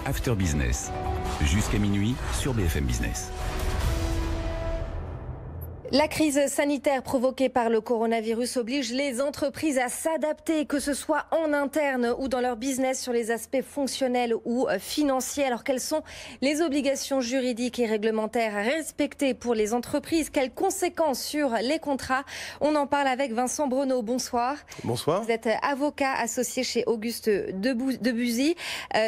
After Business. Jusqu'à minuit sur BFM Business. La crise sanitaire provoquée par le coronavirus oblige les entreprises à s'adapter, que ce soit en interne ou dans leur business, sur les aspects fonctionnels ou financiers. Alors, quelles sont les obligations juridiques et réglementaires à respecter pour les entreprises? Quelles conséquences sur les contrats? On en parle avec Vincent Breneau. Bonsoir. Bonsoir. Vous êtes avocat associé chez Auguste Debussy.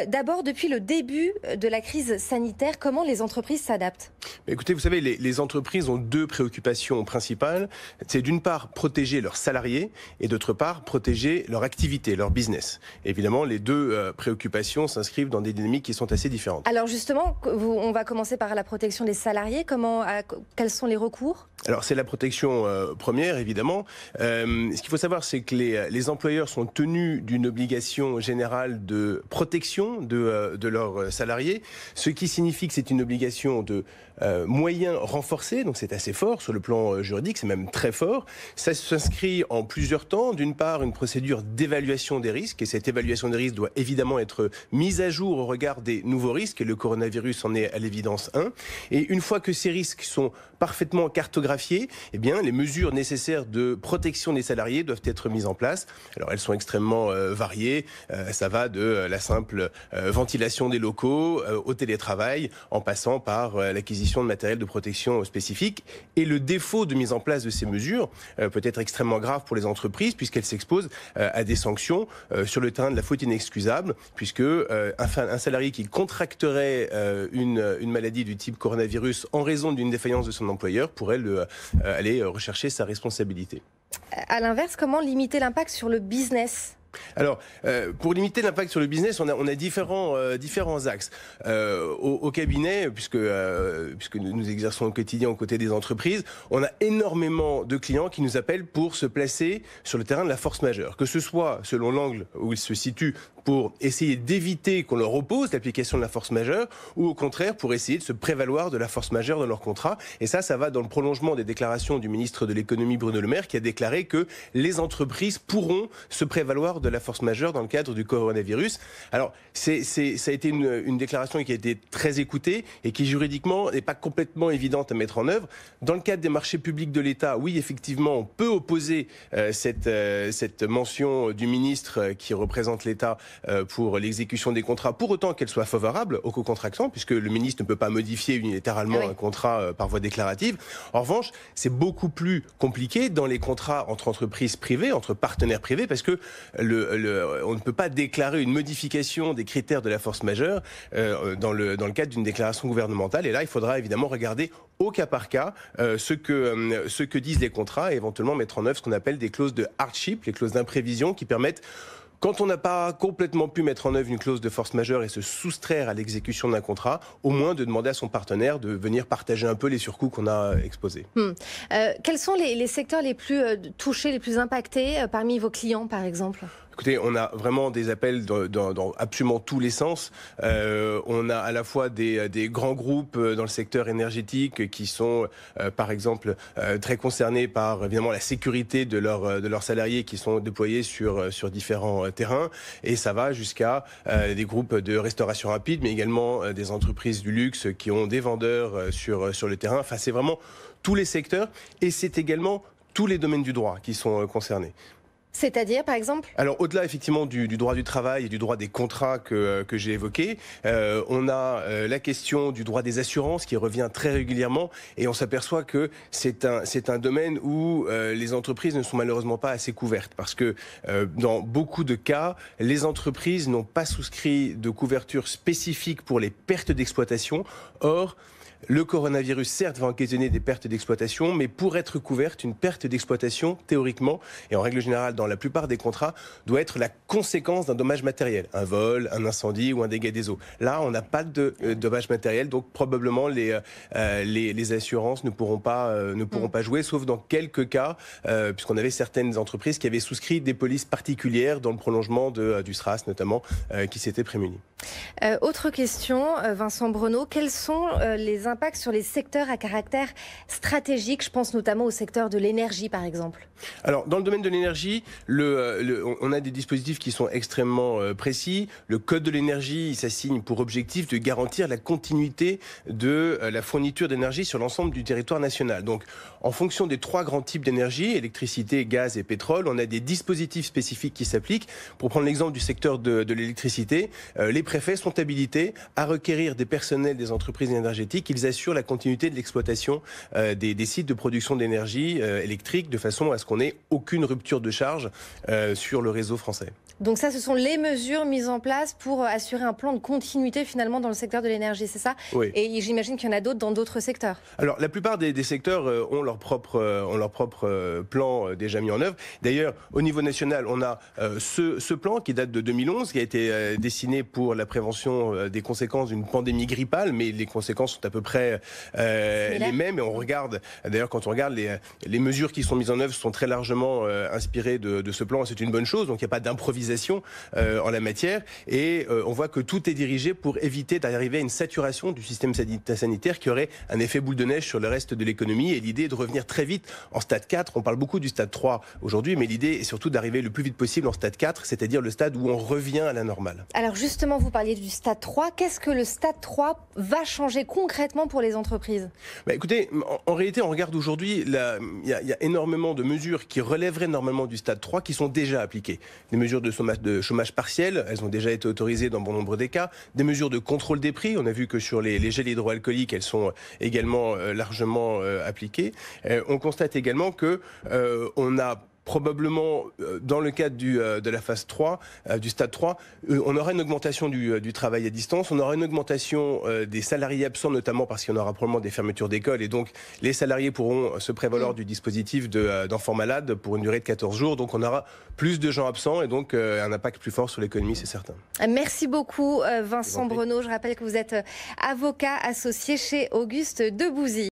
D'abord, depuis le début de la crise sanitaire, comment les entreprises s'adaptent? Écoutez, vous savez, les entreprises ont deux préoccupations principales. C'est d'une part protéger leurs salariés et d'autre part protéger leur activité, leur business. Et évidemment, les deux préoccupations s'inscrivent dans des dynamiques qui sont assez différentes. Alors justement, on va commencer par la protection des salariés. Quels sont les recours? Alors c'est la protection première, évidemment. Ce qu'il faut savoir, c'est que les employeurs sont tenus d'une obligation générale de protection de leurs salariés, ce qui signifie que c'est une obligation de moyens renforcés, donc c'est assez fort sur le plan juridique, c'est même très fort. Ça s'inscrit en plusieurs temps. D'une part, une procédure d'évaluation des risques, et cette évaluation des risques doit évidemment être mise à jour au regard des nouveaux risques, et le coronavirus en est à l'évidence un. Et une fois que ces risques sont parfaitement cartographiés, eh bien, les mesures nécessaires de protection des salariés doivent être mises en place. Alors, elles sont extrêmement variées. Ça va de la simple ventilation des locaux au télétravail, en passant par l'acquisition de matériel de protection spécifique. Et le défaut de mise en place de ces mesures peut être extrêmement grave pour les entreprises, puisqu'elles s'exposent à des sanctions sur le terrain de la faute inexcusable, puisque un salarié qui contracterait une maladie du type coronavirus en raison d'une défaillance de son employeur pourrait aller rechercher sa responsabilité. À l'inverse, comment limiter l'impact sur le business ? Alors, pour limiter l'impact sur le business, on a différents axes. Au cabinet, puisque nous exerçons au quotidien aux côtés des entreprises, on a énormément de clients qui nous appellent pour se placer sur le terrain de la force majeure. Que ce soit selon l'angle où ils se situent, pour essayer d'éviter qu'on leur oppose l'application de la force majeure, ou au contraire pour essayer de se prévaloir de la force majeure dans leur contrat. Et ça va dans le prolongement des déclarations du ministre de l'économie Bruno Le Maire, qui a déclaré que les entreprises pourront se prévaloir de la force majeure dans le cadre du coronavirus. Alors, ça a été une déclaration qui a été très écoutée et qui juridiquement n'est pas complètement évidente à mettre en œuvre. Dans le cadre des marchés publics de l'État, oui, effectivement, on peut opposer cette mention du ministre qui représente l'État pour l'exécution des contrats, pour autant qu'elle soit favorable aux co-contractants, puisque le ministre ne peut pas modifier unilatéralement un contrat par voie déclarative. En revanche, c'est beaucoup plus compliqué dans les contrats entre entreprises privées, entre partenaires privés, parce que on ne peut pas déclarer une modification des critères de la force majeure dans le cadre d'une déclaration gouvernementale. Et là, il faudra évidemment regarder au cas par cas ce que disent les contrats et éventuellement mettre en œuvre ce qu'on appelle des clauses de hardship, les clauses d'imprévision qui permettent, quand on n'a pas complètement pu mettre en œuvre une clause de force majeure et se soustraire à l'exécution d'un contrat, au moins de demander à son partenaire de venir partager un peu les surcoûts qu'on a exposés. Quels sont les secteurs les plus touchés, les plus impactés parmi vos clients, par exemple ? Écoutez, on a vraiment des appels dans absolument tous les sens. On a à la fois des grands groupes dans le secteur énergétique qui sont, par exemple, très concernés par évidemment la sécurité de leurs salariés qui sont déployés sur différents terrains. Et ça va jusqu'à des groupes de restauration rapide, mais également des entreprises du luxe qui ont des vendeurs sur le terrain. Enfin, c'est vraiment tous les secteurs et c'est également tous les domaines du droit qui sont concernés. C'est-à-dire, par exemple ? Alors, au-delà, effectivement, du droit du travail et du droit des contrats que j'ai évoqué, on a la question du droit des assurances qui revient très régulièrement et on s'aperçoit que c'est un domaine où les entreprises ne sont malheureusement pas assez couvertes parce que dans beaucoup de cas, les entreprises n'ont pas souscrit de couverture spécifique pour les pertes d'exploitation. Or, le coronavirus, certes, va occasionner des pertes d'exploitation, mais pour être couverte, une perte d'exploitation, théoriquement, et en règle générale, dans la plupart des contrats, doit être la conséquence d'un dommage matériel. Un vol, un incendie ou un dégât des eaux. Là, on n'a pas de dommage matériel, donc probablement les assurances ne pourront pas jouer, sauf dans quelques cas, puisqu'on avait certaines entreprises qui avaient souscrit des polices particulières dans le prolongement du SRAS, notamment, qui s'étaient prémunies. Autre question, Vincent Breneau, quels sont les des impacts sur les secteurs à caractère stratégique? Je pense notamment au secteur de l'énergie, par exemple. Alors, dans le domaine de l'énergie, on a des dispositifs qui sont extrêmement précis. Le Code de l'énergie, il s'assigne pour objectif de garantir la continuité de la fourniture d'énergie sur l'ensemble du territoire national. Donc, en fonction des 3 grands types d'énergie, électricité, gaz et pétrole, on a des dispositifs spécifiques qui s'appliquent. Pour prendre l'exemple du secteur de l'électricité, les préfets sont habilités à requérir des personnels des entreprises énergétiques qu'ils assurent la continuité de l'exploitation des sites de production d'énergie électrique de façon à ce qu'on n'ait aucune rupture de charge sur le réseau français. Donc ça, ce sont les mesures mises en place pour assurer un plan de continuité finalement dans le secteur de l'énergie, c'est ça? Oui. Et j'imagine qu'il y en a d'autres dans d'autres secteurs. Alors la plupart des secteurs ont leur propre plan déjà mis en œuvre. D'ailleurs, au niveau national, on a ce plan qui date de 2011, qui a été dessiné pour la prévention des conséquences d'une pandémie grippale, mais les conséquences sont à peu près les mêmes. Et on regarde, d'ailleurs, quand on regarde les mesures qui sont mises en œuvre sont très largement inspirées de ce plan. C'est une bonne chose. Donc il n'y a pas d'improvisation en la matière. Et on voit que tout est dirigé pour éviter d'arriver à une saturation du système sanitaire qui aurait un effet boule de neige sur le reste de l'économie. Et l'idée est de revenir très vite en stade 4. On parle beaucoup du stade 3 aujourd'hui, mais l'idée est surtout d'arriver le plus vite possible en stade 4, c'est-à-dire le stade où on revient à la normale. Alors justement, vous parliez du stade 3. Qu'est-ce que le stade 3 va changer concrètement pour les entreprises? Écoutez, en réalité, on regarde aujourd'hui, il y a énormément de mesures qui relèveraient normalement du stade 3 qui sont déjà appliquées. Des mesures de chômage partiel, elles ont déjà été autorisées dans bon nombre des cas. Des mesures de contrôle des prix, on a vu que sur les gels hydroalcooliques, elles sont également largement appliquées. On constate également que on a probablement, dans le cadre de la phase 3, du stade 3, on aura une augmentation du travail à distance, on aura une augmentation des salariés absents, notamment parce qu'il y en aura probablement des fermetures d'écoles, et donc les salariés pourront se prévaloir du dispositif d'enfants malades pour une durée de 14 jours. Donc on aura plus de gens absents et donc un impact plus fort sur l'économie, c'est certain. Merci beaucoup Vincent Brenaud. Je rappelle que vous êtes avocat associé chez Auguste Debouzy.